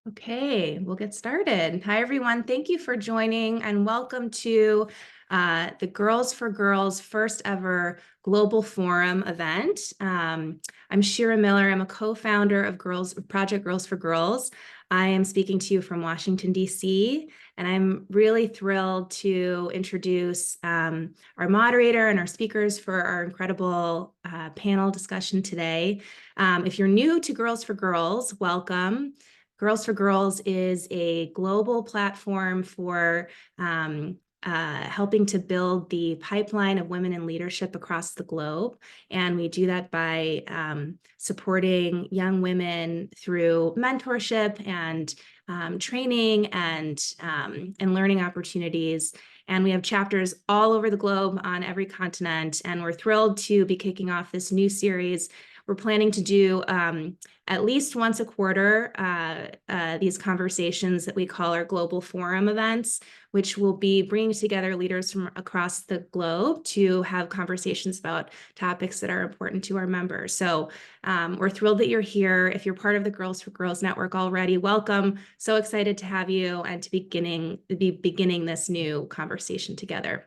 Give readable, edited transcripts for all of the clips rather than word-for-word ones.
Okay, we'll get started. Hi, everyone. Thank you for joining and welcome to the Girls for Girls first ever Global Forum event. I'm Shira Miller. I'm a co-founder of Project Girls for Girls. I am speaking to you from Washington, D.C., and I'm really thrilled to introduce our moderator and our speakers for our incredible panel discussion today. If you're new to Girls for Girls, welcome. Girls for Girls is a global platform for helping to build the pipeline of women in leadership across the globe. And we do that by supporting young women through mentorship and training and learning opportunities. And we have chapters all over the globe on every continent. And we're thrilled to be kicking off this new series. We're planning to do at least once a quarter these conversations that we call our Global Forum events, which will be bringing together leaders from across the globe to have conversations about topics that are important to our members. So we're thrilled that you're here. If you're part of the Girls for Girls Network already, welcome. So excited to have you and to be beginning this new conversation together.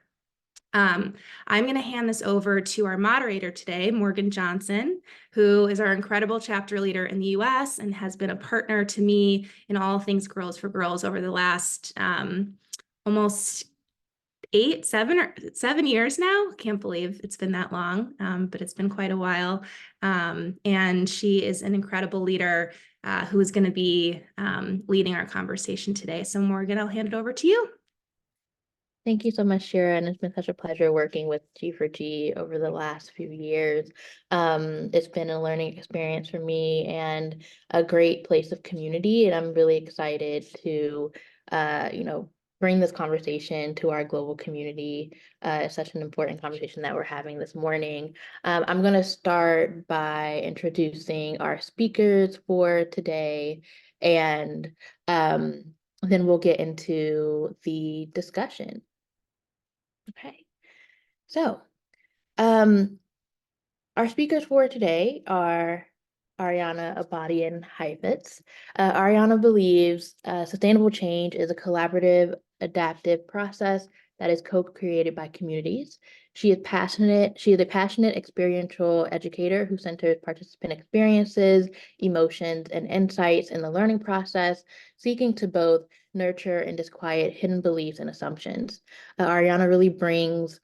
I'm going to hand this over to our moderator today, Morgan Johnson, who is our incredible chapter leader in the US and has been a partner to me in all things Girls for Girls over the last almost 7 years now. Can't believe it's been that long, but it's been quite a while. And she is an incredible leader who is going to be leading our conversation today. So Morgan, I'll hand it over to you. Thank you so much, Shira, and it's been such a pleasure working with G4G over the last few years. It's been a learning experience for me and a great place of community, and I'm really excited to, bring this conversation to our global community. It's such an important conversation that we're having this morning. I'm going to start by introducing our speakers for today, and then we'll get into the discussion. Okay, so our speakers for today are Ariana, Abadian, Heifetz. Ariana believes sustainable change is a collaborative, adaptive process that is co-created by communities. She is a passionate experiential educator who centers participant experiences, emotions, and insights in the learning process, seeking to both nurture and disquiet hidden beliefs and assumptions. Ariana really brings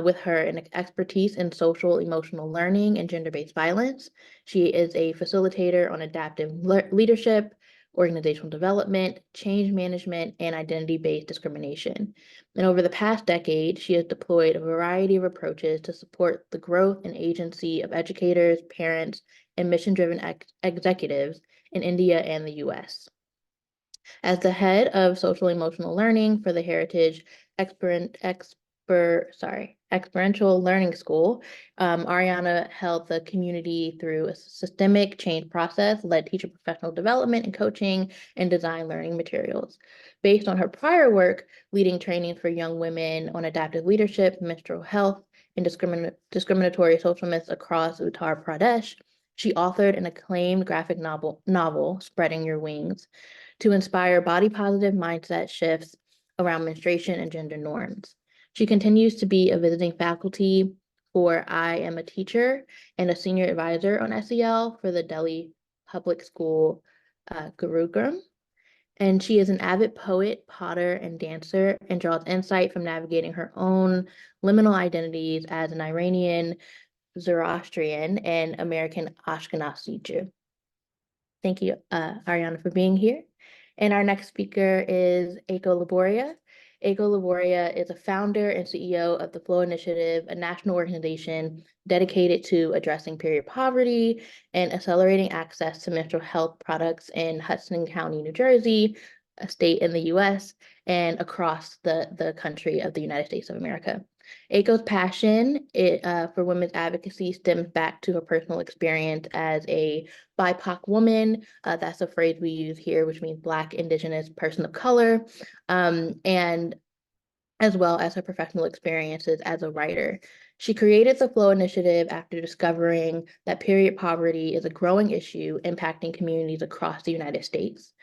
with her an expertise in social emotional learning and gender-based violence. She is a facilitator on adaptive leadership, organizational development, change management, and identity-based discrimination. And over the past decade, she has deployed a variety of approaches to support the growth and agency of educators, parents, and mission-driven executives in India and the US. As the head of social emotional learning for the Heritage Experiential Learning School, Ariana held the community through a systemic change process, led teacher professional development and coaching, and designed learning materials. Based on her prior work, leading training for young women on adaptive leadership, menstrual health, and discriminatory social myths across Uttar Pradesh, she authored an acclaimed graphic novel, Spreading Your Wings, to inspire body-positive mindset shifts around menstruation and gender norms. She continues to be a visiting faculty for I Am a Teacher and a senior advisor on SEL for the Delhi Public School Gurugram. And she is an avid poet, potter, and dancer, and draws insight from navigating her own liminal identities as an Iranian, Zoroastrian, and American Ashkenazi Jew. Thank you, Ariana, for being here. And our next speaker is Eiko Boria. Eiko Boria is a founder and CEO of the Flow Initiative, a national organization dedicated to addressing period poverty and accelerating access to menstrual health products in Hudson County, New Jersey, a state in the US, and across the country of the United States of America. Eiko's passion for women's advocacy stems back to her personal experience as a BIPOC woman. That's a phrase we use here, which means Black, Indigenous, person of color, and as well as her professional experiences as a writer. She created the Flow Initiative after discovering that period poverty is a growing issue impacting communities across the United States.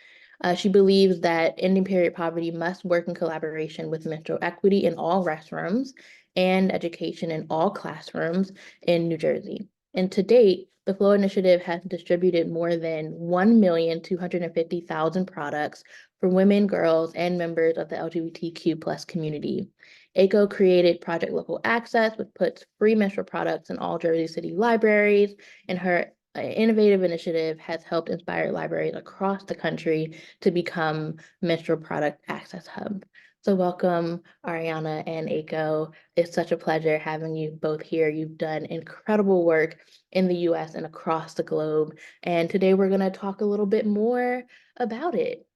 She believes that ending period poverty must work in collaboration with menstrual equity in all restrooms and education in all classrooms in New Jersey. And to date, the Flow Initiative has distributed more than 1,250,000 products for women, girls, and members of the LGBTQ plus community. Eiko created Project Local Access, which puts free menstrual products in all Jersey City libraries, and her innovative initiative has helped inspire libraries across the country to become menstrual product access hub. So welcome, Ariana and Eiko. It's such a pleasure having you both here. You've done incredible work in the US and across the globe. And today we're going to talk a little bit more about it.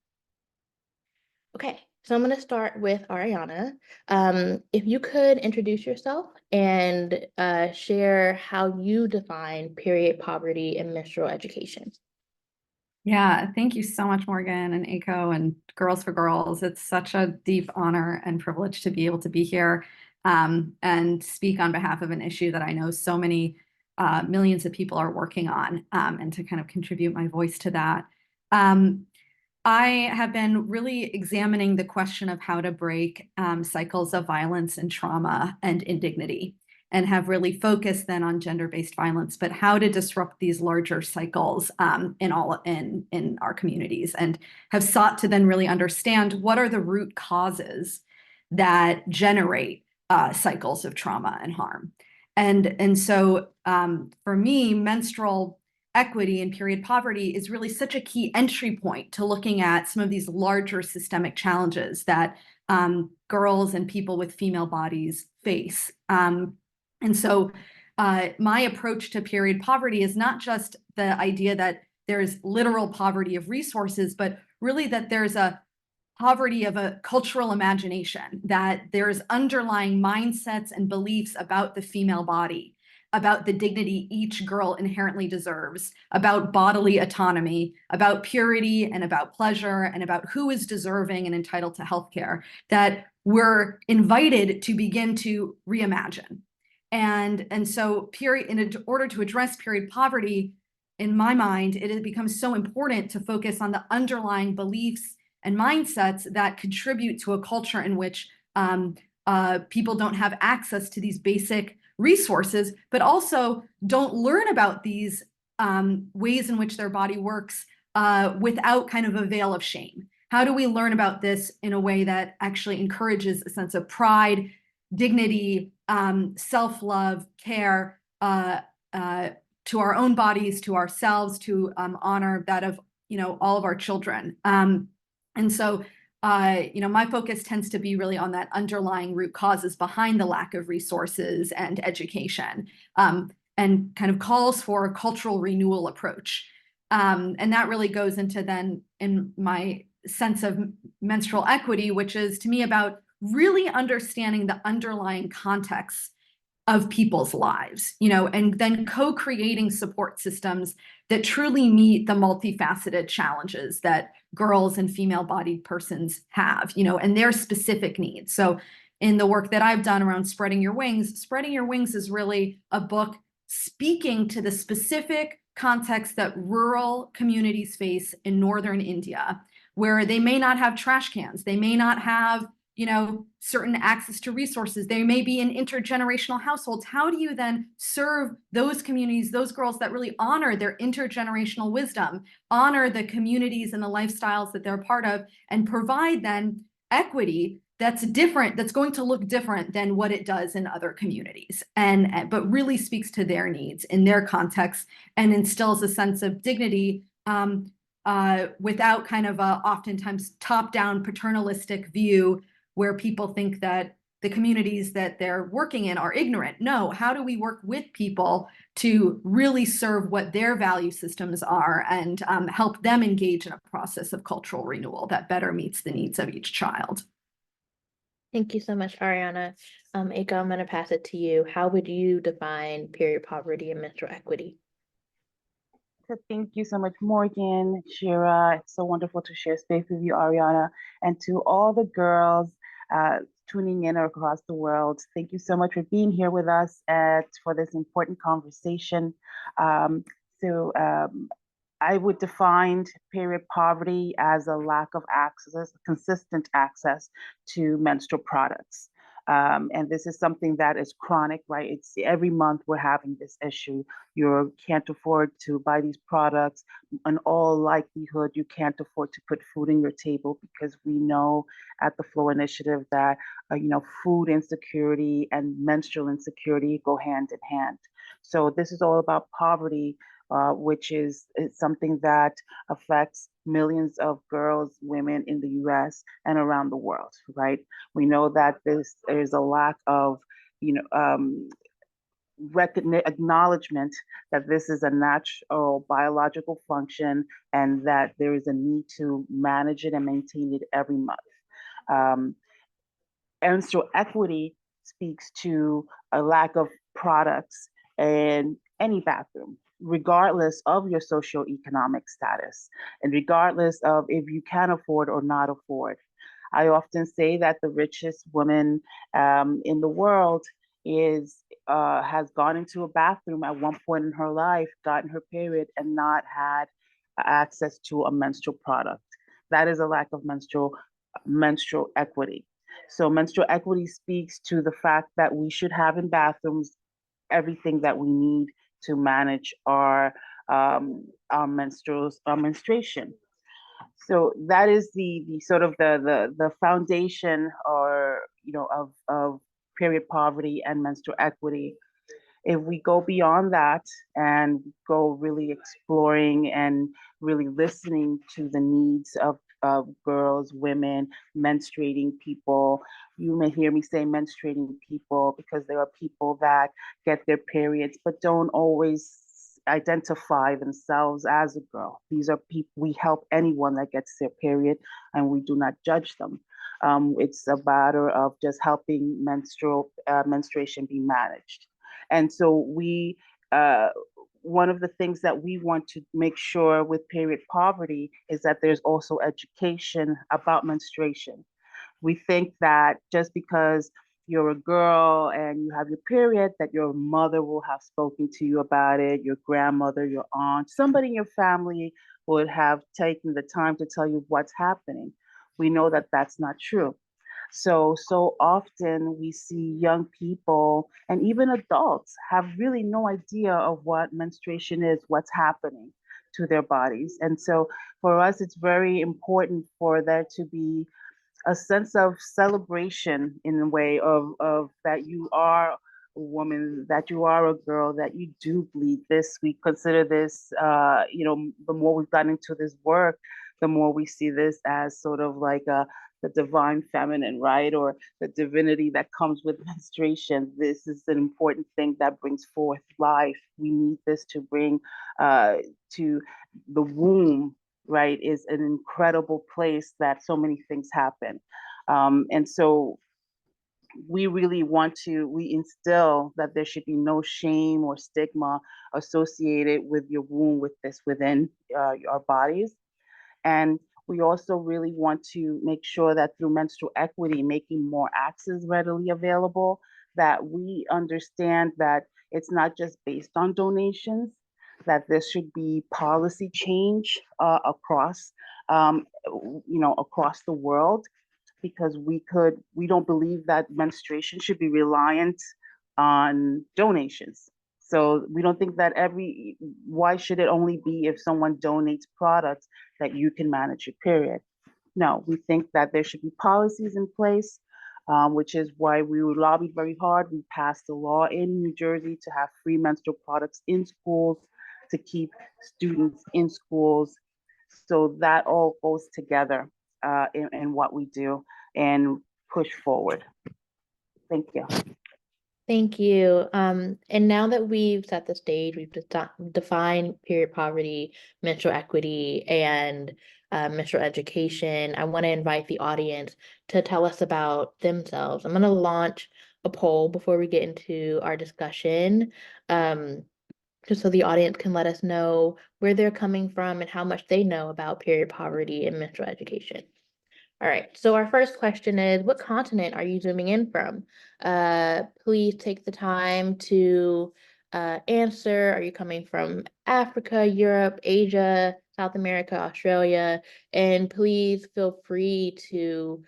Okay, so I'm going to start with Ariana. If you could introduce yourself and share how you define period poverty and menstrual education. Yeah, thank you so much, Morgan and Eiko and Girls for Girls. It's such a deep honor and privilege to be able to be here and speak on behalf of an issue that I know so many millions of people are working on, and to kind of contribute my voice to that. I have been really examining the question of how to break cycles of violence and trauma and indignity, and have really focused then on gender-based violence, but how to disrupt these larger cycles in our communities, and have sought to then really understand what are the root causes that generate cycles of trauma and harm. And so for me, menstrual equity and period poverty is really such a key entry point to looking at some of these larger systemic challenges that girls and people with female bodies face. And so my approach to period poverty is not just the idea that there's literal poverty of resources, but really that there's a poverty of a cultural imagination, that there's underlying mindsets and beliefs about the female body, about the dignity each girl inherently deserves, about bodily autonomy, about purity and about pleasure, and about who is deserving and entitled to healthcare, that we're invited to begin to reimagine. And so in order to address period poverty, in my mind, it becomes so important to focus on the underlying beliefs and mindsets that contribute to a culture in which people don't have access to these basic resources, but also don't learn about these ways in which their body works without kind of a veil of shame. How do we learn about this in a way that actually encourages a sense of pride, dignity, self-love, care to our own bodies, to ourselves, to honor that of all of our children. And so my focus tends to be really on that underlying root causes behind the lack of resources and education, and kind of calls for a cultural renewal approach. And that really goes into then in my sense of menstrual equity, which is to me about really understanding the underlying context of people's lives, and then co-creating support systems that truly meet the multifaceted challenges that girls and female-bodied persons have, and their specific needs. So in the work that I've done around Spreading Your Wings is really a book speaking to the specific context that rural communities face in northern India, where they may not have trash cans, they may not have certain access to resources. They may be in intergenerational households. How do you then serve those communities, those girls that really honor their intergenerational wisdom, honor the communities and the lifestyles that they're part of, and provide then equity that's different, that's going to look different than what it does in other communities, but really speaks to their needs in their context and instills a sense of dignity without kind of a oftentimes top-down paternalistic view where people think that the communities that they're working in are ignorant. No, how do we work with people to really serve what their value systems are and help them engage in a process of cultural renewal that better meets the needs of each child? Thank you so much, Ariana. Eiko, I'm going to pass it to you. How would you define period poverty and menstrual equity? So thank you so much, Morgan, Shira. It's so wonderful to share space with you, Ariana, and to all the girls tuning in across the world. Thank you so much for being here with us for this important conversation. I would define period poverty as a lack of access, consistent access to menstrual products. And this is something that is chronic, right? It's every month we're having this issue. You can't afford to buy these products. In all likelihood, you can't afford to put food in your table, because we know at the Flow Initiative that food insecurity and menstrual insecurity go hand in hand. So this is all about poverty, which is something that affects millions of girls, women in the US and around the world, right? We know that there's a lack of, acknowledgement that this is a natural biological function and that there is a need to manage it and maintain it every month. Um, menstrual equity speaks to a lack of products in any bathroom, regardless of your socioeconomic status and regardless of if you can afford or not afford. I often say that the richest woman in the world has gone into a bathroom at one point in her life, gotten her period, and not had access to a menstrual product. That is a lack of menstrual equity. So menstrual equity speaks to the fact that we should have in bathrooms everything that we need to manage our menstruation. So that is the sort of the foundation, or of period poverty and menstrual equity. If we go beyond that and go really exploring and really listening to the needs of girls, women, menstruating people, you may hear me say menstruating people because there are people that get their periods but don't always identify themselves as a girl. These are people, we help anyone that gets their period and we do not judge them. It's a matter of just helping menstruation be managed. And so one of the things that we want to make sure with period poverty is that there's also education about menstruation. We think that just because you're a girl and you have your period, that your mother will have spoken to you about it, your grandmother, your aunt, somebody in your family would have taken the time to tell you what's happening. We know that that's not true. So often we see young people and even adults have really no idea of what menstruation is, what's happening to their bodies. And so for us, it's very important for there to be a sense of celebration in a way of that you are a woman, that you are a girl, that you do bleed this. We consider this, the more we've gotten into this work, the more we see this as sort of like the divine feminine, right? Or the divinity that comes with menstruation. This is an important thing that brings forth life. We need this to bring to the womb, right, is an incredible place that so many things happen. And so we really we instill that there should be no shame or stigma associated with your womb, with this within our bodies. And we also really want to make sure that through menstrual equity, making more access readily available, that we understand that it's not just based on donations, that there should be policy change across the world, because we don't believe that menstruation should be reliant on donations. So we don't think that why should it only be if someone donates products that you can manage your period? No, we think that there should be policies in place, which is why we lobbied very hard. We passed a law in New Jersey to have free menstrual products in schools, to keep students in schools. So that all goes together in what we do and push forward. Thank you. Thank you. And now that we've set the stage, we've defined period poverty, menstrual equity, and menstrual education, I want to invite the audience to tell us about themselves. I'm going to launch a poll before we get into our discussion, just so the audience can let us know where they're coming from and how much they know about period poverty and menstrual education. All right, so our first question is, what continent are you zooming in from? Please take the time to answer. Are you coming from Africa, Europe, Asia, South America, Australia? And please feel free to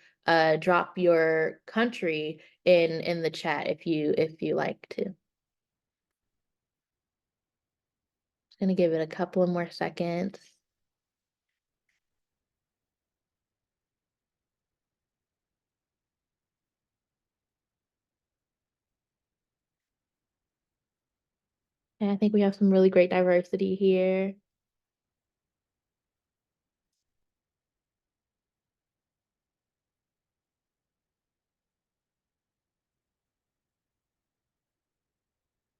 drop your country in the chat if you like to. Just gonna give it a couple of more seconds. And I think we have some really great diversity here.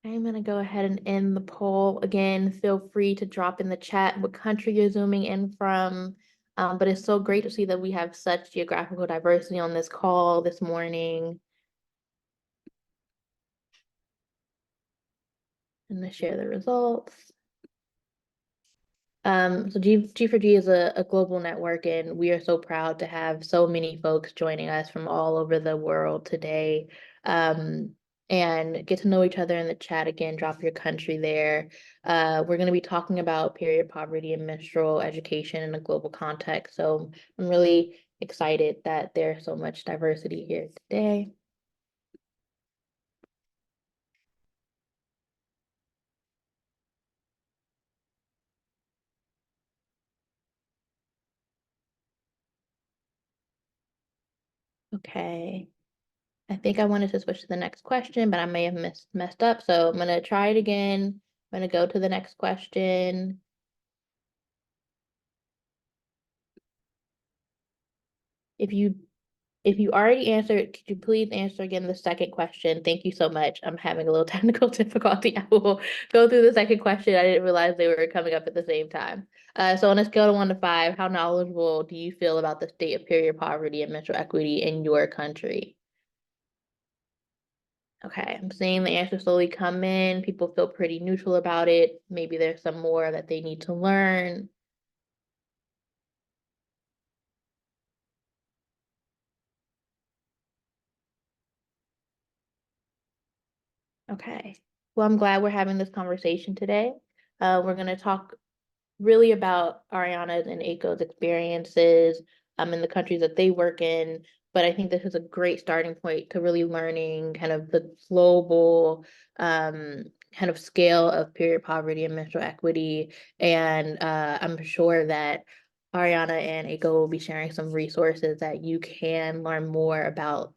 I'm gonna go ahead and end the poll. Again, feel free to drop in the chat what country you're zooming in from. But it's so great to see that we have such geographical diversity on this call this morning. I'm gonna share the results. So G4G is a global network, and we are so proud to have so many folks joining us from all over the world today. And get to know each other in the chat. Again, drop your country there. We're going to be talking about period poverty and menstrual education in a global context. So I'm really excited that there's so much diversity here today. Okay. I think I wanted to switch to the next question, but I may have messed up. So I'm going to try it again. I'm going to go to the next question. If you already answered, could you please answer again the second question? Thank you so much. I'm having a little technical difficulty. I will go through the second question. I didn't realize they were coming up at the same time. So on a scale of 1 to 5, how knowledgeable do you feel about the state of period poverty and menstrual equity in your country? Okay, I'm seeing the answers slowly come in. People feel pretty neutral about it. Maybe there's some more that they need to learn. Okay. Well, I'm glad we're having this conversation today. We're going to talk really about Ariana's and Eiko's experiences in the countries that they work in. But I think this is a great starting point to really learning kind of the global kind of scale of period poverty and menstrual equity. And I'm sure that Ariana and Eiko will be sharing some resources that you can learn more about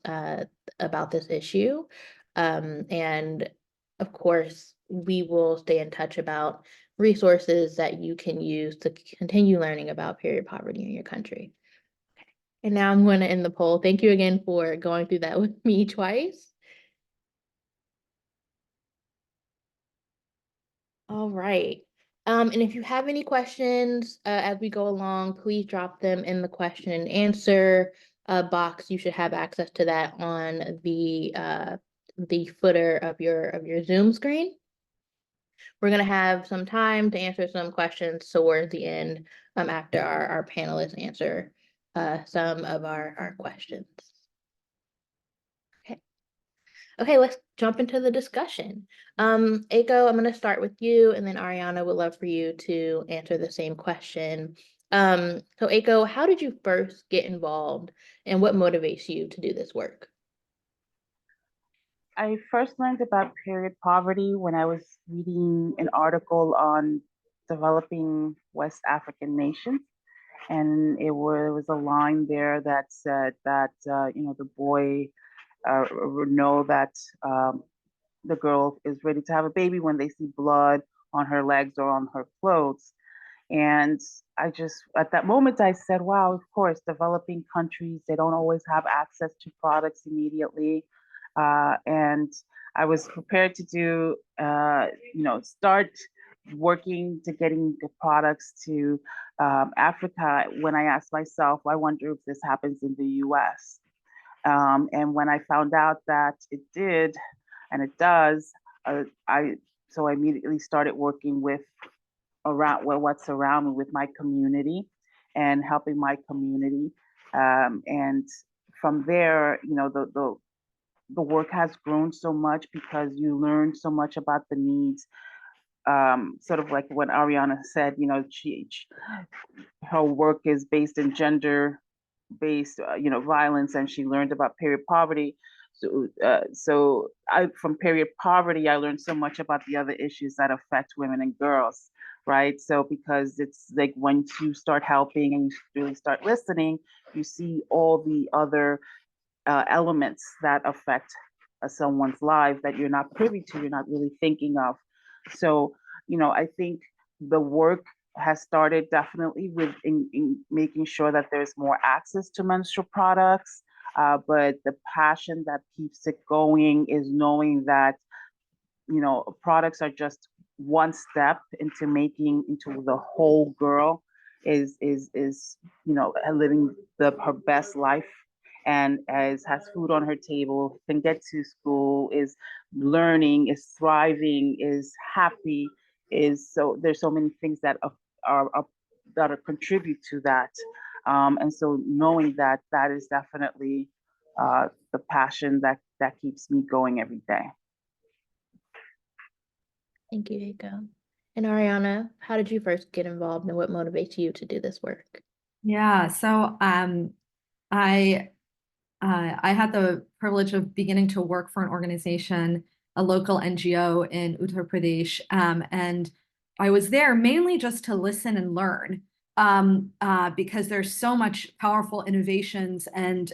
this issue. And of course, we will stay in touch about resources that you can use to continue learning about period poverty in your country. Okay. And now I'm going to end the poll. Thank you again for going through that with me twice. All right. And if you have any questions as we go along, please drop them in the question and answer box. You should have access to that on the footer of your Zoom screen. We're going to have some time to answer some questions towards the end after our panelists answer some of our questions. Okay, let's jump into the discussion. Eiko, I'm going to start with you, and then Ariana would love for you to answer the same question. So Eiko, how did you first get involved, and what motivates you to do this work? I first learned about period poverty when I was reading an article on developing West African nations. And it was a line there that said that, the boy know that the girl is ready to have a baby when they see blood on her legs or on her clothes. And I just, at that moment, I said, wow, of course, developing countries, they don't always have access to products immediately. And I was prepared to do, start working to getting the products to Africa when I asked myself, I wonder if this happens in the US. And when I found out that it did, and it does, I immediately started working with what's around me with my community and helping my community. And from there, the work has grown so much because you learn so much about the needs. Sort of like what Ariana said, you know, her work is based in gender-based, violence, and she learned about period poverty. So I, from period poverty, I learned so much about the other issues that affect women and girls, right? So because it's like once you start helping and you really start listening, you see all the other elements that affect someone's life that you're not privy to, you're not really thinking of. So, I think the work has started definitely with in making sure that there's more access to menstrual products. But the passion that keeps it going is knowing that, products are just one step into making into the whole girl is living her best life, and as has food on her table, can get to school, is learning, is thriving, is happy, is so there's so many things that are that are contribute to that. And so knowing that that is definitely the passion that keeps me going every day. Thank you, Eiko. And Ariana, how did you first get involved and what motivates you to do this work? Yeah, so I had the privilege of beginning to work for an organization, a local NGO in Uttar Pradesh, and I was there mainly just to listen and learn, because there's so much powerful innovations and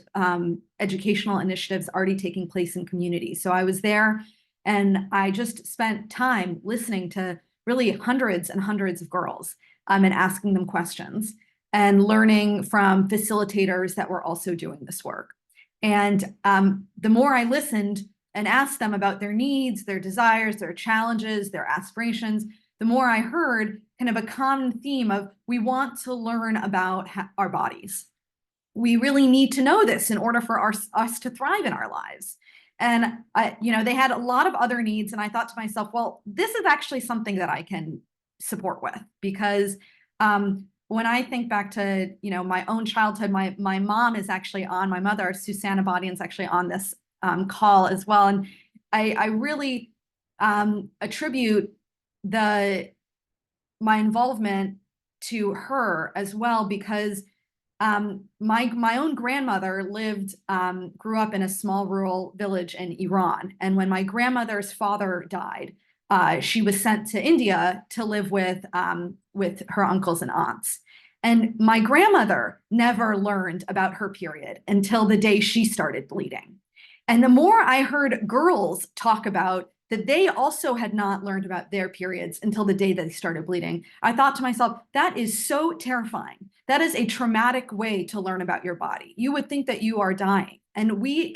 educational initiatives already taking place in communities. So I was there and I just spent time listening to really hundreds and hundreds of girls, and asking them questions and learning from facilitators that were also doing this work. And the more I listened and asked them about their needs, their desires, their challenges, their aspirations, the more I heard kind of a common theme of we want to learn about our bodies. We really need to know this in order for us to thrive in our lives. And they had a lot of other needs, and I thought to myself, well, this is actually something that I can support with, because when I think back to my own childhood, my mom is actually on, my mother, Susanna Abadian, is actually on this call as well, and I really attribute my involvement to her as well, because my own grandmother grew up in a small rural village in Iran, and when my grandmother's father died, she was sent to India to live with her uncles and aunts. And my grandmother never learned about her period until the day she started bleeding. And the more I heard girls talk about that they also had not learned about their periods until the day that they started bleeding, I thought to myself, that is so terrifying. That is a traumatic way to learn about your body. You would think that you are dying. And we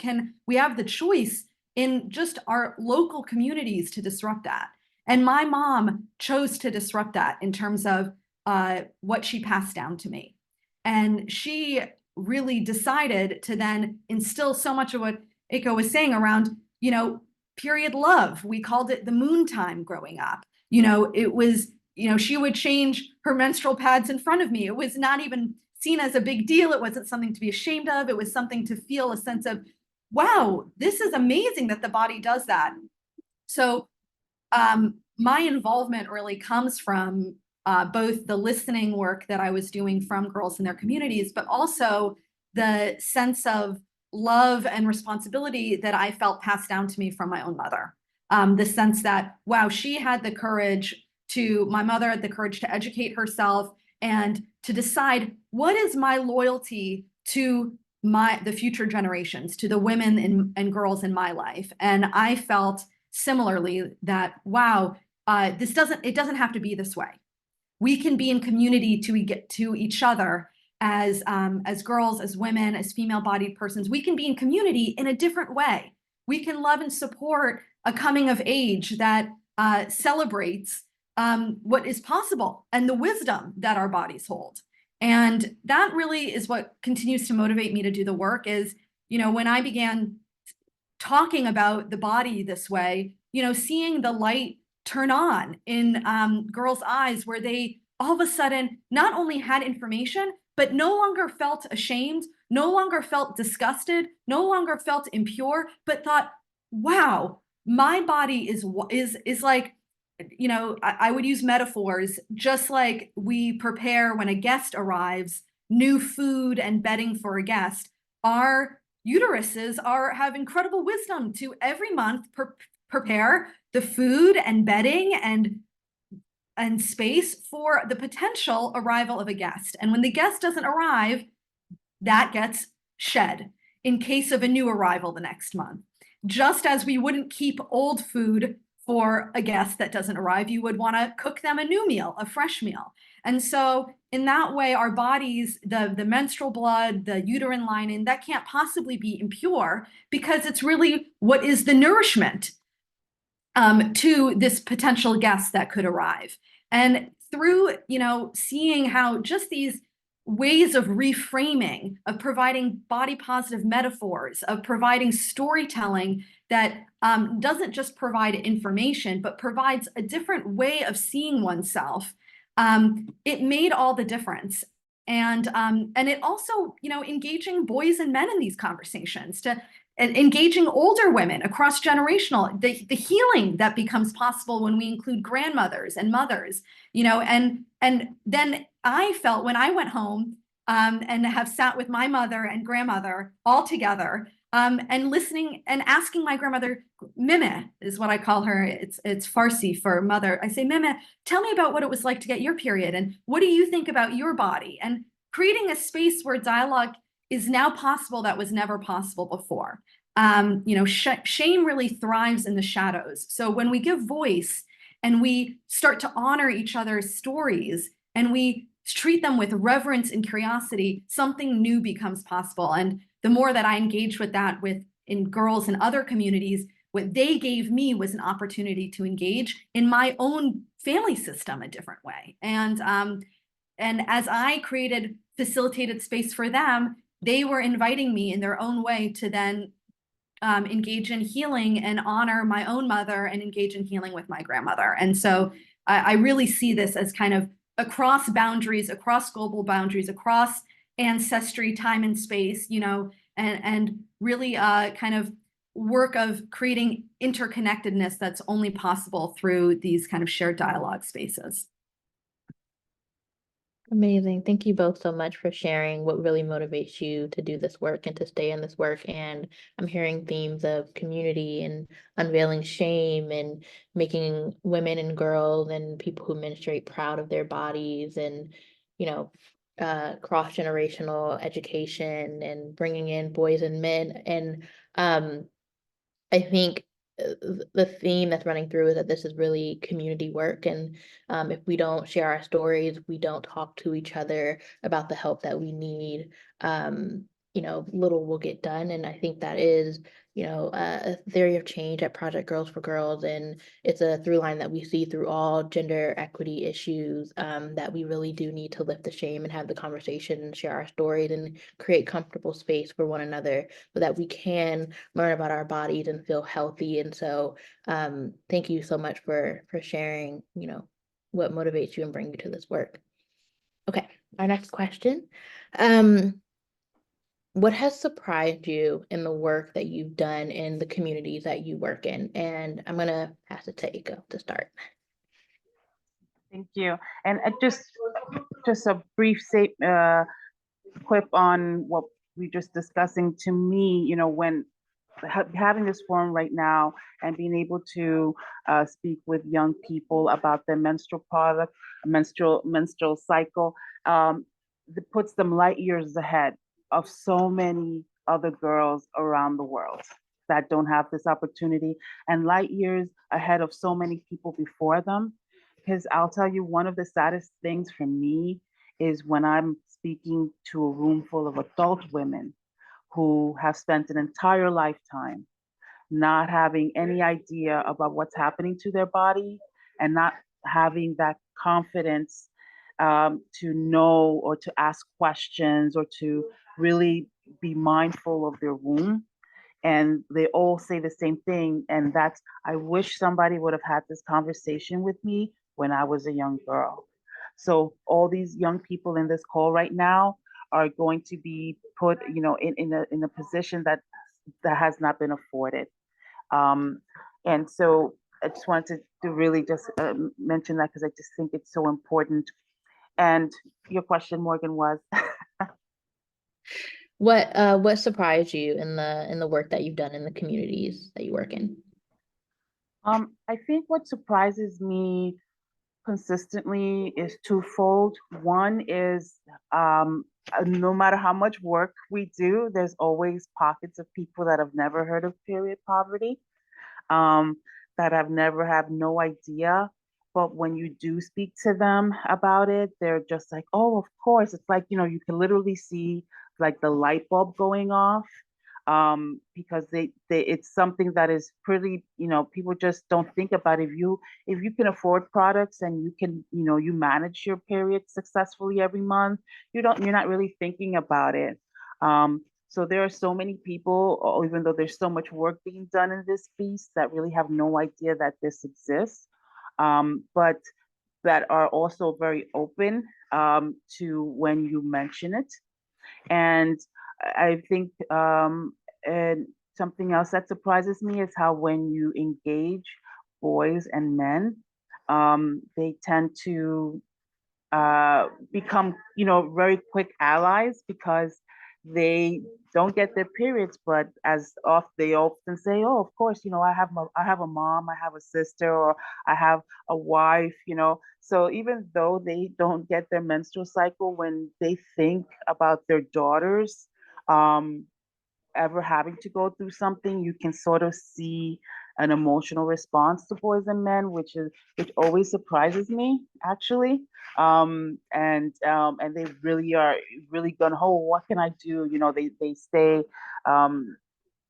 have the choice in just our local communities to disrupt that. And my mom chose to disrupt that in terms of what she passed down to me. And she really decided to then instill so much of what Eiko was saying around, period love. We called it the moon time growing up. It was, she would change her menstrual pads in front of me. It was not even seen as a big deal. It wasn't something to be ashamed of. It was something to feel a sense of, wow, this is amazing that the body does that. So my involvement really comes from both the listening work that I was doing from girls in their communities, but also the sense of love and responsibility that I felt passed down to me from my own mother. The sense that, wow, my mother had the courage to educate herself and to decide what is my loyalty to the future generations, to the women and girls in my life. And I felt similarly that, wow, it doesn't have to be this way. We can be in community to each other as girls, as women, as female-bodied persons. We can be in community in a different way. We can love and support a coming of age that celebrates what is possible and the wisdom that our bodies hold. And that really is what continues to motivate me to do the work is, when I began talking about the body this way, seeing the light turn on in girls' eyes where they all of a sudden not only had information, but no longer felt ashamed, no longer felt disgusted, no longer felt impure, but thought, wow, my body is like, you know, I would use metaphors, just like we prepare when a guest arrives, new food and bedding for a guest, our uteruses have incredible wisdom to every month prepare the food and bedding and space for the potential arrival of a guest. And when the guest doesn't arrive, that gets shed in case of a new arrival the next month. Just as we wouldn't keep old food for a guest that doesn't arrive, you would want to cook them a new meal, a fresh meal. And so in that way, our bodies, the menstrual blood, the uterine lining, that can't possibly be impure because it's really what is the nourishment to this potential guest that could arrive. And through, you know, seeing how just these ways of reframing, of providing body positive metaphors, of providing storytelling that doesn't just provide information, but provides a different way of seeing oneself, it made all the difference. And it also, you know, engaging boys and men in these conversations, to engaging older women across generational, the healing that becomes possible when we include grandmothers and mothers, you know, and then I felt when I went home and have sat with my mother and grandmother all together and listening and asking my grandmother, Mime is what I call her. It's Farsi for mother. I say, Mime, tell me about what it was like to get your period. And what do you think about your body? And creating a space where dialogue is now possible that was never possible before. You know, shame really thrives in the shadows. So when we give voice and we start to honor each other's stories and we treat them with reverence and curiosity, something new becomes possible. And the more that I engage with that in girls and other communities, what they gave me was an opportunity to engage in my own family system a different way. And as I facilitated space for them, they were inviting me in their own way to then engage in healing and honor my own mother and engage in healing with my grandmother. And so I really see this as kind of across boundaries, across global boundaries, across ancestry, time and space, you know, and really kind of work of creating interconnectedness that's only possible through these kind of shared dialogue spaces. Amazing. Thank you both so much for sharing what really motivates you to do this work and to stay in this work. And I'm hearing themes of community and unveiling shame and making women and girls and people who menstruate proud of their bodies and, you know, cross-generational education and bringing in boys and men. And I think the theme that's running through is that this is really community work. And if we don't share our stories, we don't talk to each other about the help that we need, you know, little will get done. And I think that is, you know, a theory of change at Project Girls for Girls. And it's a through line that we see through all gender equity issues, that we really do need to lift the shame and have the conversation and share our stories and create comfortable space for one another so that we can learn about our bodies and feel healthy. And so thank you so much for sharing, you know, what motivates you and bring you to this work. Okay, our next question. What has surprised you in the work that you've done in the communities that you work in? And I'm gonna pass it to Eiko to start. Thank you. And just a brief quip on what we're just discussing. To me, you know, when having this forum right now and being able to speak with young people about their menstrual cycle, it puts them light years ahead of so many other girls around the world that don't have this opportunity, and light years ahead of so many people before them. Because I'll tell you, one of the saddest things for me is when I'm speaking to a room full of adult women who have spent an entire lifetime not having any idea about what's happening to their body and not having that confidence to know or to ask questions or to really be mindful of their womb. And they all say the same thing. And that's, I wish somebody would have had this conversation with me when I was a young girl. So all these young people in this call right now, are going to be put, in a position that has not been afforded. And so I just wanted to really just mention that because I just think it's so important. And your question, Morgan, was What surprised you in the work that you've done in the communities that you work in? I think what surprises me consistently is twofold. One is no matter how much work we do, there's always pockets of people that have never heard of period poverty, um, that have never have no idea. But when you do speak to them about it, they're just like, oh, of course. It's like, you can literally see like the light bulb going off, because it's something that is pretty, people just don't think about. If you can afford products and you can, you manage your period successfully every month, you're not really thinking about it. So there are so many people, even though there's so much work being done in this piece, that really have no idea that this exists, but that are also very open, to when you mention it. And I think, and something else that surprises me is how when you engage boys and men, they tend to become, very quick allies because they don't get their periods, but they often say, "Oh, of course, I have a mom, I have a sister, or I have a wife." So even though they don't get their menstrual cycle, when they think about their daughters, um, ever having to go through something, you can sort of see an emotional response to boys and men, which always surprises me, actually. And they really are really gung ho. What can I do? They stay. Um,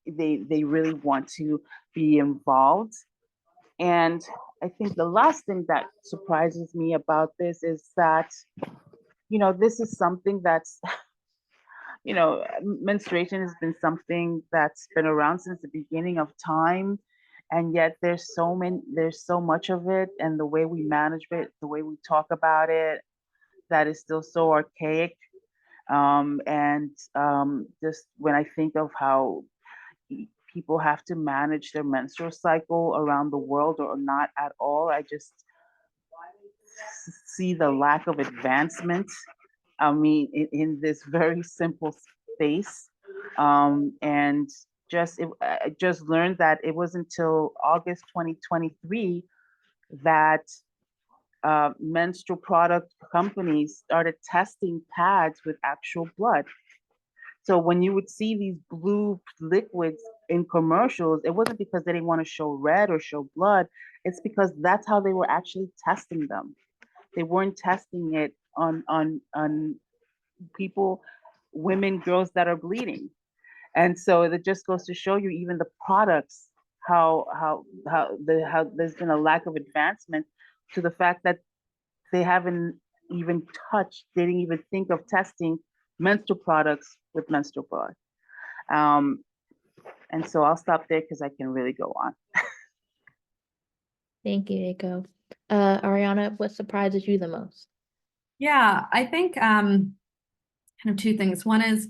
they really want to be involved. And I think the last thing that surprises me about this is that, this is something that's menstruation has been something that's been around since the beginning of time, and yet there's so much of it, and the way we manage it, the way we talk about it, that is still so archaic. And just when I think of how people have to manage their menstrual cycle around the world or not at all, I just see the lack of advancement. I mean, in this very simple space. And I just learned that it was until August 2023 that menstrual product companies started testing pads with actual blood. So when you would see these blue liquids in commercials, it wasn't because they didn't want to show red or show blood. It's because that's how they were actually testing them. They weren't testing it on people, women, girls that are bleeding. And so it just goes to show you, even the products, how there's been a lack of advancement, to the fact that they haven't even they didn't even think of testing menstrual products with menstrual blood. And so I'll stop there because I can really go on. Thank you, Eiko. Ariana, what surprises you the most? Yeah, I think kind of two things. One is,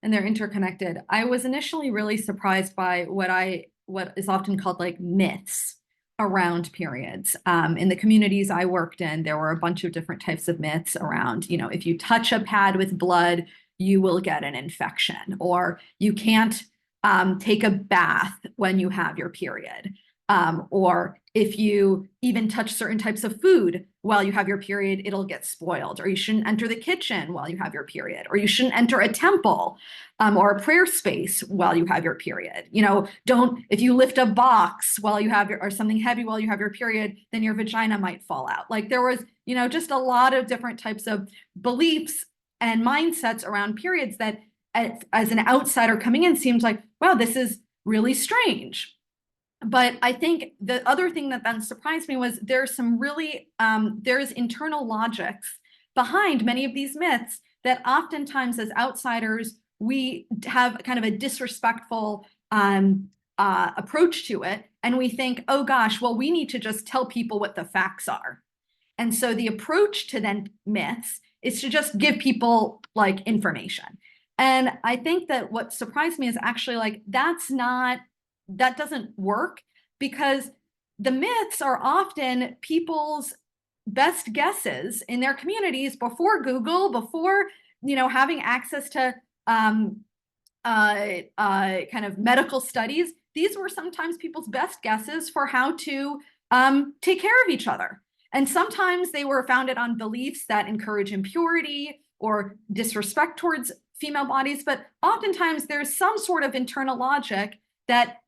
and they're interconnected. I was initially really surprised by what is often called like myths around periods. In the communities I worked in, there were a bunch of different types of myths around, if you touch a pad with blood, you will get an infection, or you can't take a bath when you have your period. Or if you even touch certain types of food while you have your period, it'll get spoiled. Or you shouldn't enter the kitchen while you have your period. Or you shouldn't enter a temple or a prayer space while you have your period. If you lift a box while you have or something heavy while you have your period, then your vagina might fall out. Like there was, just a lot of different types of beliefs and mindsets around periods that as an outsider coming in seems like, wow, this is really strange. But I think the other thing that then surprised me was there's internal logics behind many of these myths that oftentimes as outsiders, we have kind of a disrespectful approach to it. And we think, oh gosh, well, we need to just tell people what the facts are. And so the approach to then myths is to just give people like information. And I think that what surprised me is actually like, that doesn't work, because the myths are often people's best guesses in their communities before Google, before, having access to kind of medical studies. These were sometimes people's best guesses for how to take care of each other. And sometimes they were founded on beliefs that encourage impurity or disrespect towards female bodies, but oftentimes there's some sort of internal logic that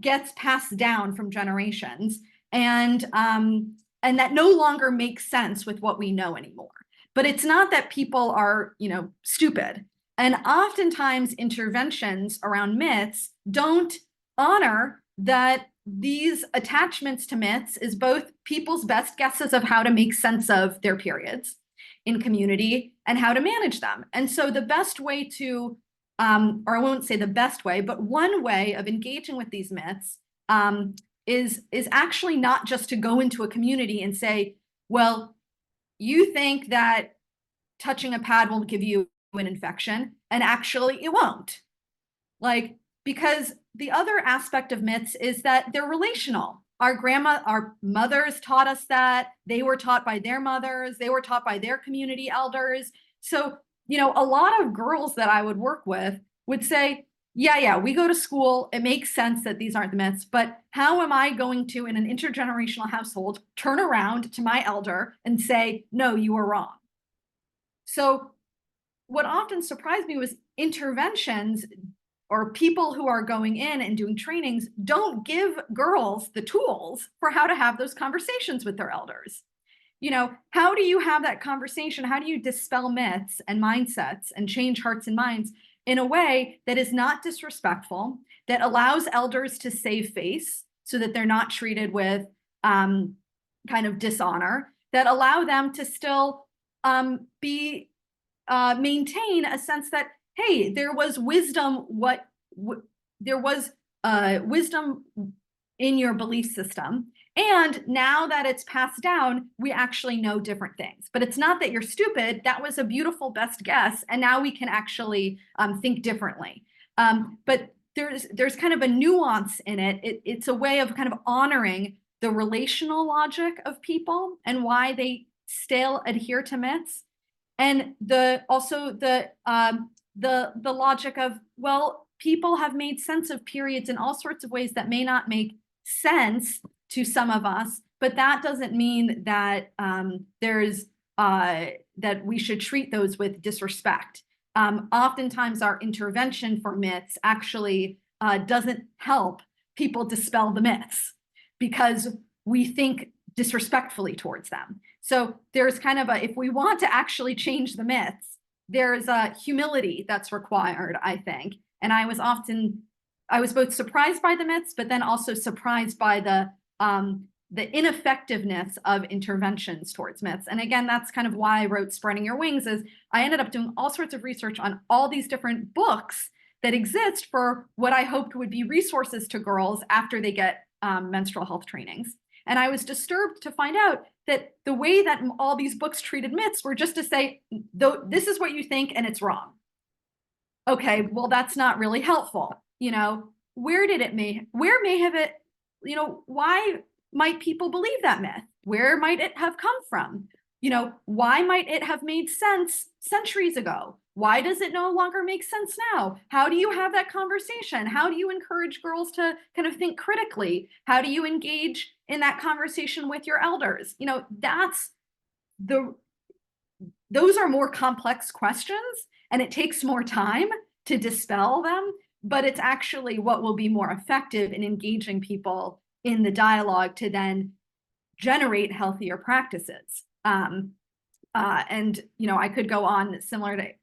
gets passed down from generations, and that no longer makes sense with what we know anymore. But it's not that people are, stupid. And oftentimes interventions around myths don't honor that these attachments to myths is both people's best guesses of how to make sense of their periods in community and how to manage them. And so the best way to, or I won't say the best way, but one way of engaging with these myths is actually not just to go into a community and say, well, you think that touching a pad will give you an infection, and actually it won't. Like, because the other aspect of myths is that they're relational. Our mothers taught us that. They were taught by their mothers. They were taught by their community elders. So, a lot of girls that I would work with would say, yeah, we go to school. It makes sense that these aren't the myths, but how am I going to, in an intergenerational household, turn around to my elder and say, no, you were wrong? So what often surprised me was interventions or people who are going in and doing trainings don't give girls the tools for how to have those conversations with their elders. How do you have that conversation? How do you dispel myths and mindsets and change hearts and minds in a way that is not disrespectful, that allows elders to save face so that they're not treated with kind of dishonor, that allow them to still maintain a sense that, hey, there was wisdom, there was wisdom in your belief system. And now that it's passed down, we actually know different things. But it's not that you're stupid. That was a beautiful best guess. And now we can actually think differently. But there's kind of a nuance in it. It's a way of kind of honoring the relational logic of people and why they still adhere to myths. And also the logic of, well, people have made sense of periods in all sorts of ways that may not make sense to some of us, but that doesn't mean that that we should treat those with disrespect. Oftentimes our intervention for myths actually doesn't help people dispel the myths because we think disrespectfully towards them. So there's kind of if we want to actually change the myths, there's a humility that's required, I think. And I was both surprised by the myths, but then also surprised by the ineffectiveness of interventions towards myths. And again, that's kind of why I wrote Spreading Your Wings, is I ended up doing all sorts of research on all these different books that exist for what I hoped would be resources to girls after they get menstrual health trainings. And I was disturbed to find out that the way that all these books treated myths were just to say, this is what you think and it's wrong. Okay, well, that's not really helpful. Where may have it, why might people believe that myth? Where might it have come from? Why might it have made sense centuries ago? Why does it no longer make sense now? How do you have that conversation? How do you encourage girls to kind of think critically? How do you engage in that conversation with your elders? Those are more complex questions, and it takes more time to dispel them, but it's actually what will be more effective in engaging people in the dialogue to then generate healthier practices. And I could go on similar to,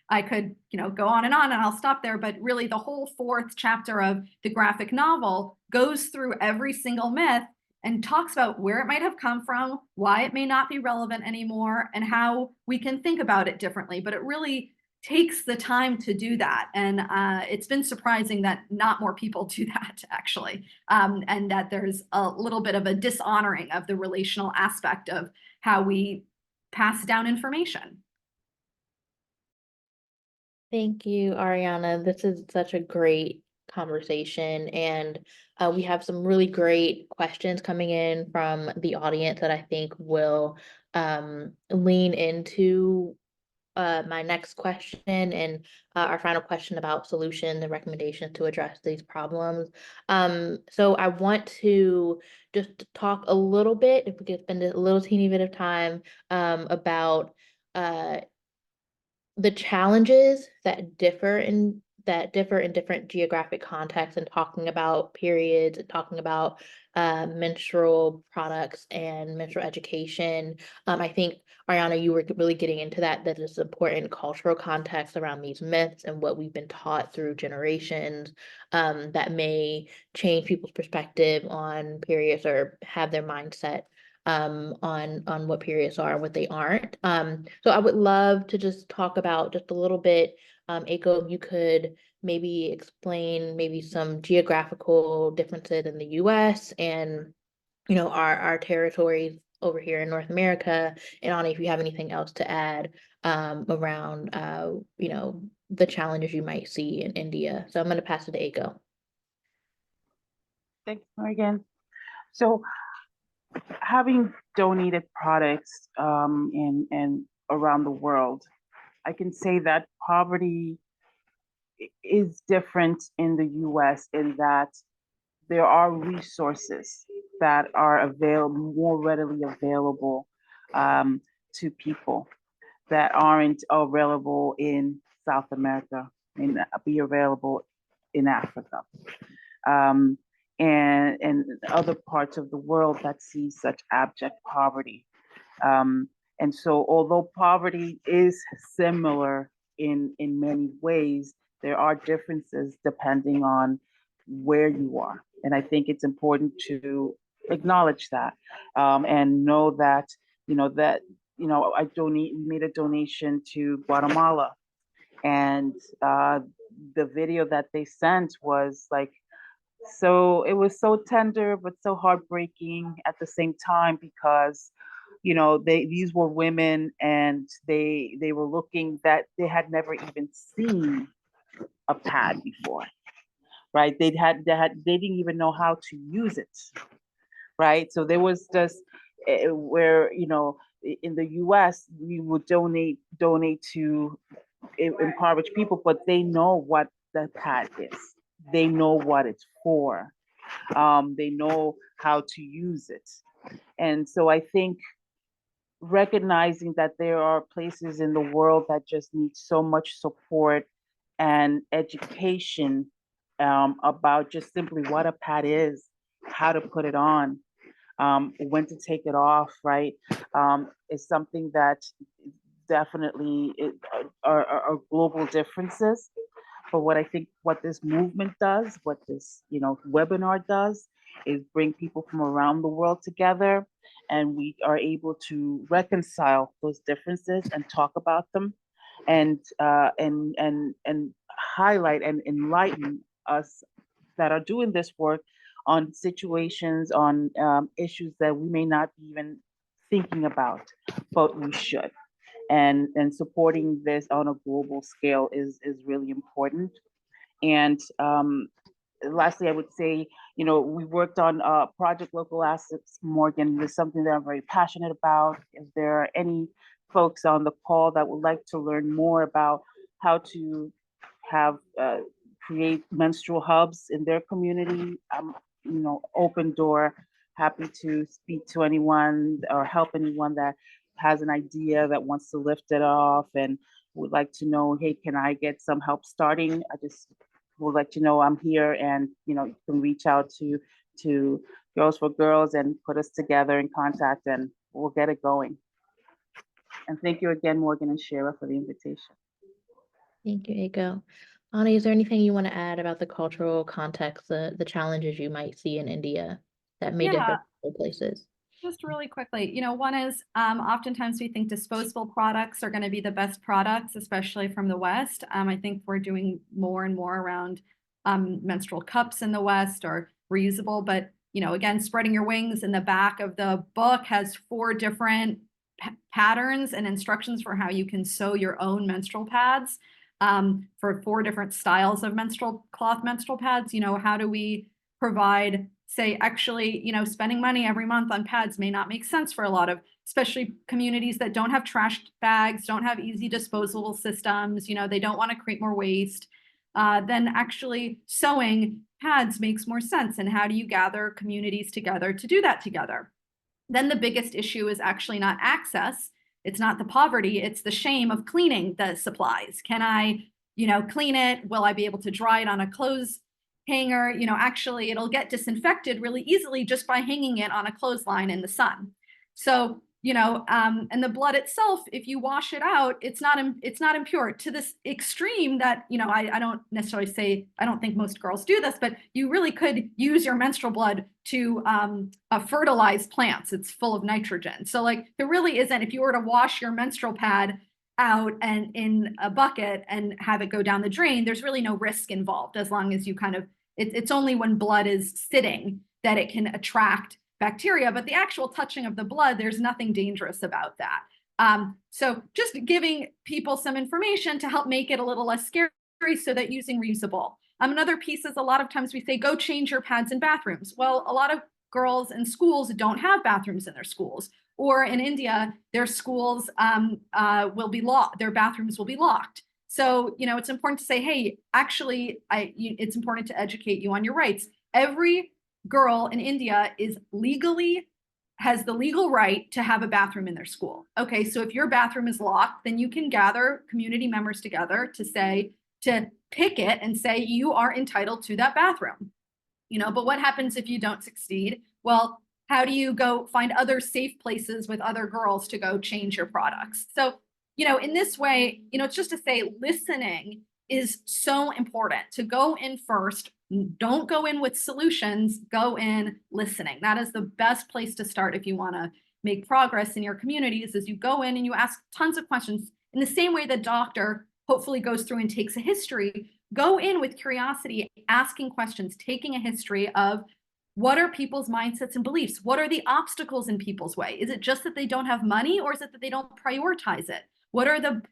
I could, go on, and I'll stop there. But really the whole 4th chapter of the graphic novel goes through every single myth and talks about where it might have come from, why it may not be relevant anymore, and how we can think about it differently. But it really takes the time to do that. And it's been surprising that not more people do that, actually, and that there's a little bit of a dishonoring of the relational aspect of how we pass down information. Thank you, Ariana. This is such a great conversation, and we have some really great questions coming in from the audience that I think will lean into my next question and our final question about solutions and recommendations to address these problems. So I want to just talk a little bit, if we could spend a little teeny bit of time about uh, the challenges that differ in different geographic contexts, and talking about periods and talking about menstrual products and menstrual education. I think, Ariana, you were really getting into that is important cultural context around these myths and what we've been taught through generations, that may change people's perspective on periods or have their mindset on what periods are and what they aren't. So I would love to just talk about just a little bit, Eiko, if you could maybe explain maybe some geographical differences in the US and, you know, our territories over here in North America. And Ani, if you have anything else to add around you know, the challenges you might see in India. So I'm going to pass it to Eiko. Thanks, Morgan. So having donated products and around the world, I can say that poverty is different in the US in that there are resources that are available, more readily available to people that aren't available in South America and be available in Africa. And other parts of the world that see such abject poverty. And so although poverty is similar in many ways, there are differences depending on where you are. And I think it's important to acknowledge that and know that, I made a donation to Guatemala, and the video that they sent was like, so it was so tender but so heartbreaking at the same time, because these were women, and they were looking that they had never even seen a pad before, right? They didn't even know how to use it, right? So there was just where in the US we would donate to impoverished people, but they know what the pad is. They know what it's for. They know how to use it. And so I think recognizing that there are places in the world that just need so much support and education about just simply what a pad is, how to put it on, when to take it off, right? Is something that definitely are global differences. But what I think what this movement does, what this webinar does, is bring people from around the world together, and we are able to reconcile those differences and talk about them, and highlight and enlighten us that are doing this work on situations, on issues that we may not be even thinking about, but we should. And supporting this on a global scale is really important. And lastly, I would say, we worked on Project Local Assets, Morgan. Is something that I'm very passionate about. If there are any folks on the call that would like to learn more about how to have create menstrual hubs in their community, I'm open door, happy to speak to anyone or help anyone that has an idea that wants to lift it off and would like to know, hey, can I get some help starting? I just will let you know I'm here, and you can reach out to Girls for Girls and put us together in contact, and we'll get it going. And thank you again, Morgan and Shira, for the invitation. Thank you, Eiko. Ani, is there anything you want to add about the cultural context, the challenges you might see in India that may differ from other places? Just really quickly, one is oftentimes we think disposable products are going to be the best products, especially from the West. I think we're doing more and more around menstrual cups in the West or reusable. But, again, spreading your wings in the back of the book has 4 different patterns and instructions for how you can sew your own menstrual pads for 4 different styles of cloth menstrual pads. How do we provide, say, actually, spending money every month on pads may not make sense for a lot of, especially communities that don't have trash bags, don't have easy disposable systems, they don't want to create more waste. Then actually sewing pads makes more sense. And how do you gather communities together to do that together? Then the biggest issue is actually not access. It's not the poverty, it's the shame of cleaning the supplies. Can I, clean it? Will I be able to dry it on a clothes hanger? Actually it'll get disinfected really easily just by hanging it on a clothesline in the sun. So, and the blood itself, if you wash it out, it's not impure to this extreme that, I don't necessarily say, I don't think most girls do this, but you really could use your menstrual blood to fertilize plants. It's full of nitrogen. So like there really isn't, if you were to wash your menstrual pad out and in a bucket and have it go down the drain, there's really no risk involved as long as you it's only when blood is sitting that it can attract bacteria, but the actual touching of the blood, there's nothing dangerous about that. So just giving people some information to help make it a little less scary so that using reusable. Another piece is a lot of times we say, go change your pads in bathrooms. Well, a lot of girls in schools don't have bathrooms in their schools. Or in India, their schools will be locked, their bathrooms will be locked. So, it's important to say, hey, actually, it's important to educate you on your rights. Every girl in India has the legal right to have a bathroom in their school. Okay, so if your bathroom is locked, then you can gather community members together to pick it and say you are entitled to that bathroom. But what happens if you don't succeed? Well, how do you go find other safe places with other girls to go change your products? So, in this way, it's just to say listening is so important. To go in first, don't go in with solutions, go in listening. That is the best place to start if you want to make progress in your communities, is you go in and you ask tons of questions. In the same way the doctor hopefully goes through and takes a history, go in with curiosity, asking questions, taking a history of what are people's mindsets and beliefs? What are the obstacles in people's way? Is it just that they don't have money, or is it that they don't prioritize it? What are the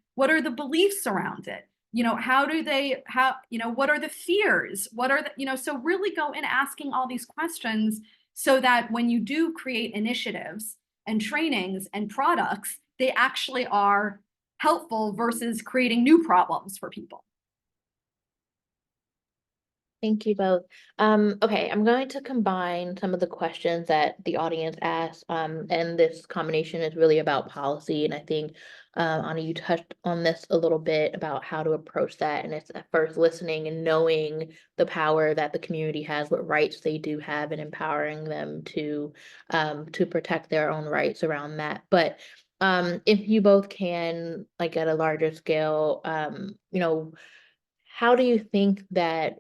beliefs around it? What are the fears? So really go in asking all these questions so that when you do create initiatives and trainings and products, they actually are helpful versus creating new problems for people. Thank you both. Okay, I'm going to combine some of the questions that the audience asked, and this combination is really about policy. And I think, Anna, you touched on this a little bit about how to approach that. And it's at first listening and knowing the power that the community has, what rights they do have, and empowering them to protect their own rights around that. But if you both can, like at a larger scale, how do you think that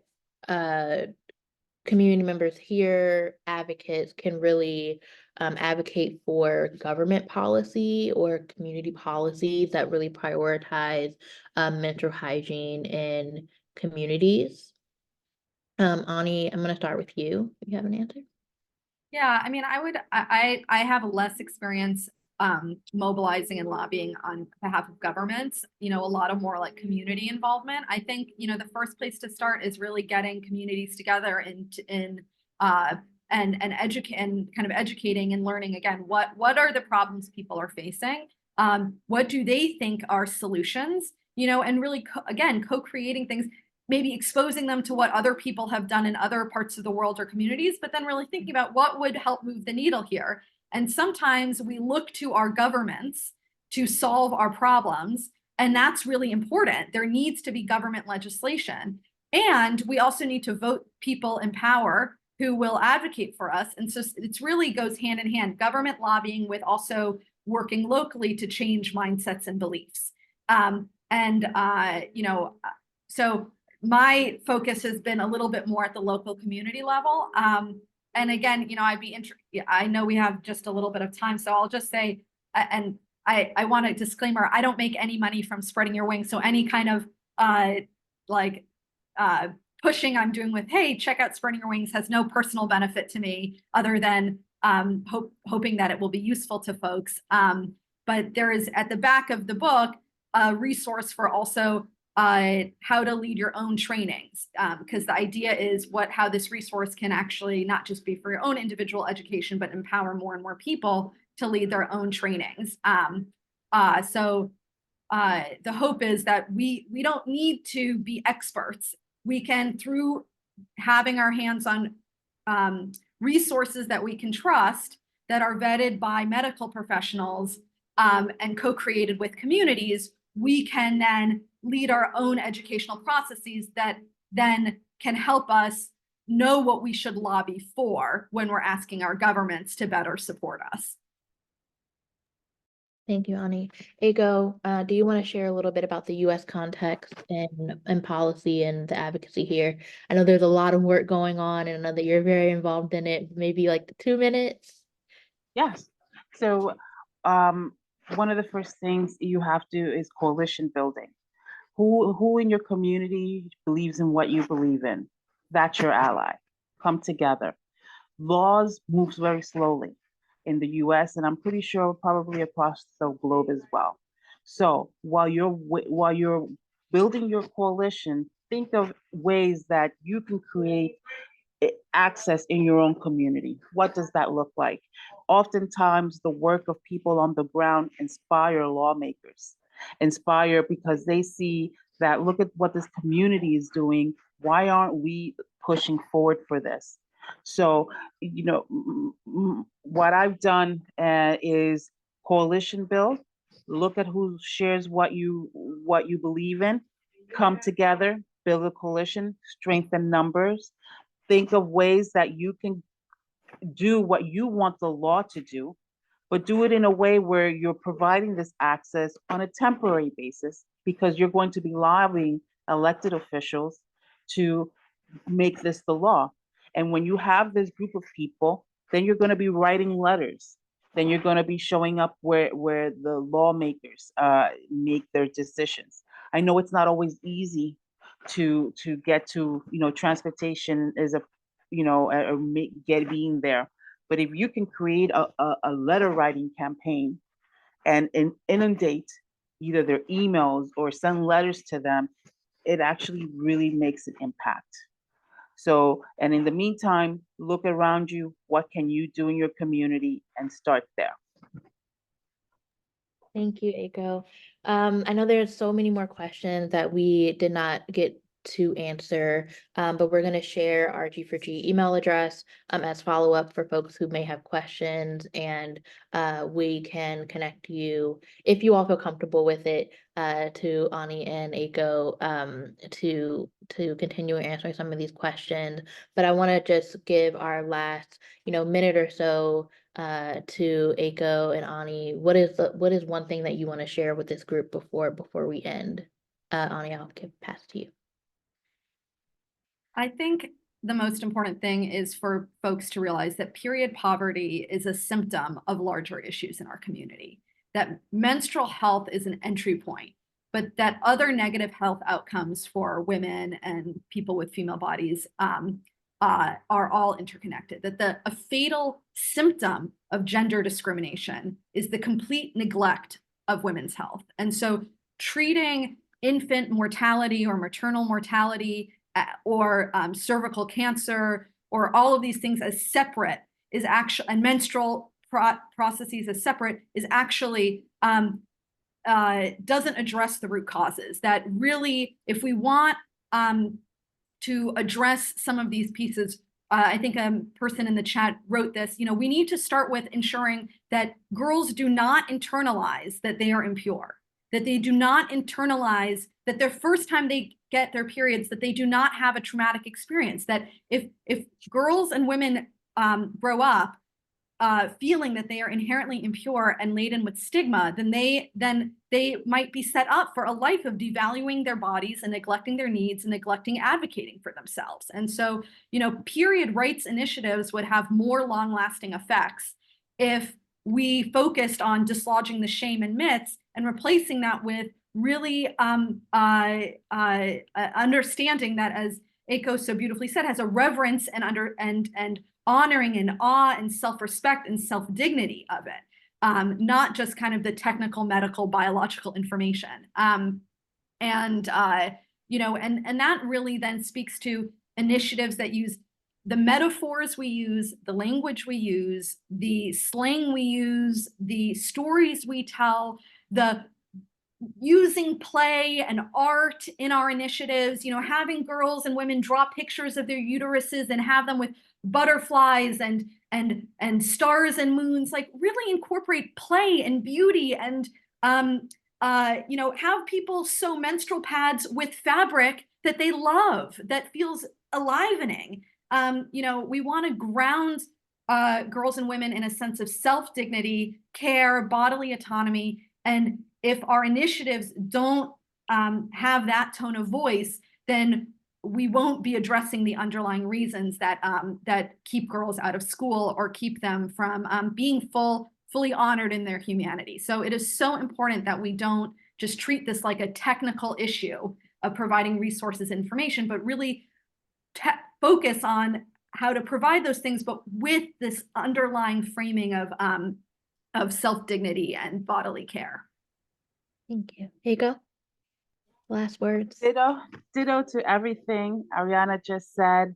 community members here, advocates, can really advocate for government policy or community policies that really prioritize menstrual hygiene in communities? Ani, I'm going to start with you if you have an answer. Yeah, I mean, I have less experience mobilizing and lobbying on behalf of governments, a lot of more like community involvement. I think, the first place to start is really getting communities together and educate and kind of educating and learning again, what are the problems people are facing? What do they think are solutions? And really, co-creating things, maybe exposing them to what other people have done in other parts of the world or communities, but then really thinking about what would help move the needle here. And sometimes we look to our governments to solve our problems, and that's really important. There needs to be government legislation. And we also need to vote people in power who will advocate for us. And so it really goes hand in hand, government lobbying with also working locally to change mindsets and beliefs. So my focus has been a little bit more at the local community level. and again, I know we have just a little bit of time, so I'll just say, and I want a disclaimer, I don't make any money from spreading your wings. So any kind of pushing I'm doing with, hey, check out Spreading Your Wings has no personal benefit to me other than hoping that it will be useful to folks. But there is at the back of the book a resource for also how to lead your own trainings, because the idea is how this resource can actually not just be for your own individual education, but empower more and more people to lead their own trainings. So the hope is that we don't need to be experts. We can, through having our hands on resources that we can trust, that are vetted by medical professionals and co-created with communities, we can then lead our own educational processes that then can help us know what we should lobby for when we're asking our governments to better support us. Thank you, Ani. Eiko, do you want to share a little bit about the U.S. context and policy and the advocacy here? I know there's a lot of work going on, and I know that you're very involved in it. Maybe like 2 minutes? Yes. So one of the first things you have to is coalition building. Who in your community believes in what you believe in? That's your ally. Come together. Laws moves very slowly in the US, and I'm pretty sure probably across the globe as well. So while you're building your coalition, think of ways that you can create access in your own community. What does that look like? Oftentimes, the work of people on the ground inspire lawmakers, inspire because they see that, look at what this community is doing. Why aren't we pushing forward for this? So, what I've done is coalition build. Look at who shares what you believe in. Come together, build a coalition, strengthen numbers. Think of ways that you can do what you want the law to do, but do it in a way where you're providing this access on a temporary basis, because you're going to be lobbying elected officials to make this the law. And when you have this group of people, then you're going to be writing letters. Then you're going to be showing up where the lawmakers make their decisions. I know it's not always easy to get to, transportation is being there. But if you can create a letter writing campaign and inundate either their emails or send letters to them, it actually really makes an impact. So, and in the meantime, look around you. What can you do in your community, and start there? Thank you, Eiko. I know there's so many more questions that we did not get to answer, but we're going to share our G4G email address as follow-up for folks who may have questions, and we can connect you, if you all feel comfortable with it, to Ani and Eiko to continue answering some of these questions. But I want to just give our last minute or so to Eiko and Ani. What is one thing that you want to share with this group before we end? Ani, I'll pass to you. I think the most important thing is for folks to realize that period poverty is a symptom of larger issues in our community, that menstrual health is an entry point, but that other negative health outcomes for women and people with female bodies are all interconnected, that a fatal symptom of gender discrimination is the complete neglect of women's health. And so treating infant mortality or maternal mortality or cervical cancer or all of these things as separate is actually, and menstrual processes as separate, is actually doesn't address the root causes. That really, if we want to address some of these pieces, I think a person in the chat wrote this, we need to start with ensuring that girls do not internalize that they are impure, that they do not internalize that their first time they get their periods, that they do not have a traumatic experience, that if girls and women grow up feeling that they are inherently impure and laden with stigma, then they might be set up for a life of devaluing their bodies and neglecting their needs and neglecting advocating for themselves. And so, period rights initiatives would have more long-lasting effects if we focused on dislodging the shame and myths and replacing that with really understanding that, as Eiko so beautifully said, has a reverence and honoring and awe and self-respect and self-dignity of it, not just kind of the technical, medical, biological information. And that really then speaks to initiatives that use the metaphors we use, the language we use, the slang we use, the stories we tell, the using play and art in our initiatives, having girls and women draw pictures of their uteruses and have them with butterflies and stars and moons, like really incorporate play and beauty, and have people sew menstrual pads with fabric that they love, that feels enlivening. We want to ground girls and women in a sense of self-dignity, care, bodily autonomy. And if our initiatives don't have that tone of voice, then we won't be addressing the underlying reasons that keep girls out of school or keep them from being fully honored in their humanity. So it is so important that we don't just treat this like a technical issue of providing resources, information, but really focus on how to provide those things, but with this underlying framing of self-dignity and bodily care. Thank you. Eiko, last words. Ditto to everything Ariana just said.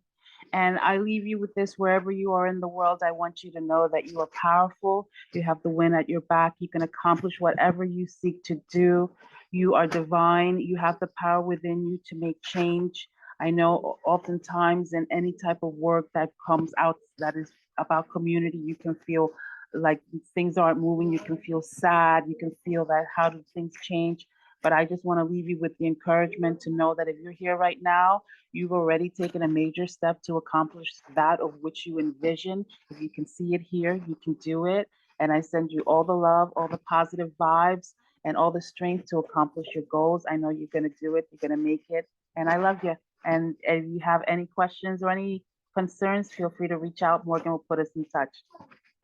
And I leave you with this: wherever you are in the world, I want you to know that you are powerful. You have the wind at your back. You can accomplish whatever you seek to do. You are divine. You have the power within you to make change. I know oftentimes in any type of work that comes out that is about community, you can feel like things aren't moving. You can feel sad. You can feel that, how do things change? But I just want to leave you with the encouragement to know that if you're here right now, you've already taken a major step to accomplish that of which you envision. If you can see it here, you can do it. And I send you all the love, all the positive vibes, and all the strength to accomplish your goals. I know you're going to do it. You're going to make it. And I love you. And if you have any questions or any concerns, feel free to reach out. Morgan will put us in touch.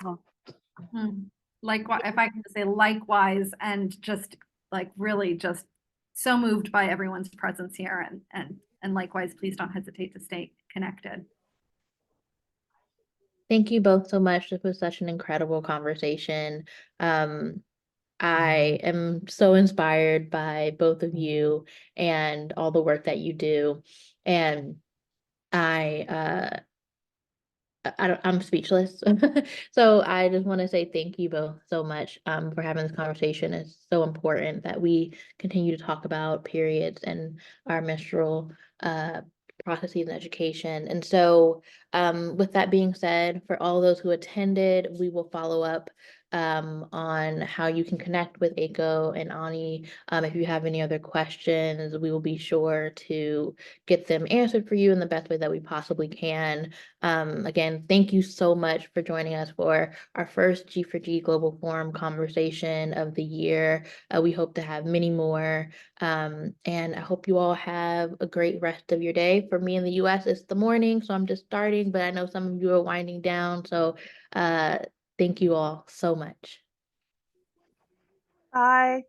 Oh. Likewise, if I can just say likewise, and just like really just so moved by everyone's presence here, and likewise, please don't hesitate to stay connected. Thank you both so much. This was such an incredible conversation. I am so inspired by both of you and all the work that you do. And I'm speechless. So I just want to say thank you both so much for having this conversation. It's so important that we continue to talk about periods and our menstrual processes and education. And so with that being said, for all those who attended, we will follow up on how you can connect with Eiko and Ani. If you have any other questions, we will be sure to get them answered for you in the best way that we possibly can. Again, thank you so much for joining us for our first G4G Global Forum conversation of the year. We hope to have many more. And I hope you all have a great rest of your day. For me in the US, it's the morning, so I'm just starting, but I know some of you are winding down. So thank you all so much. Bye.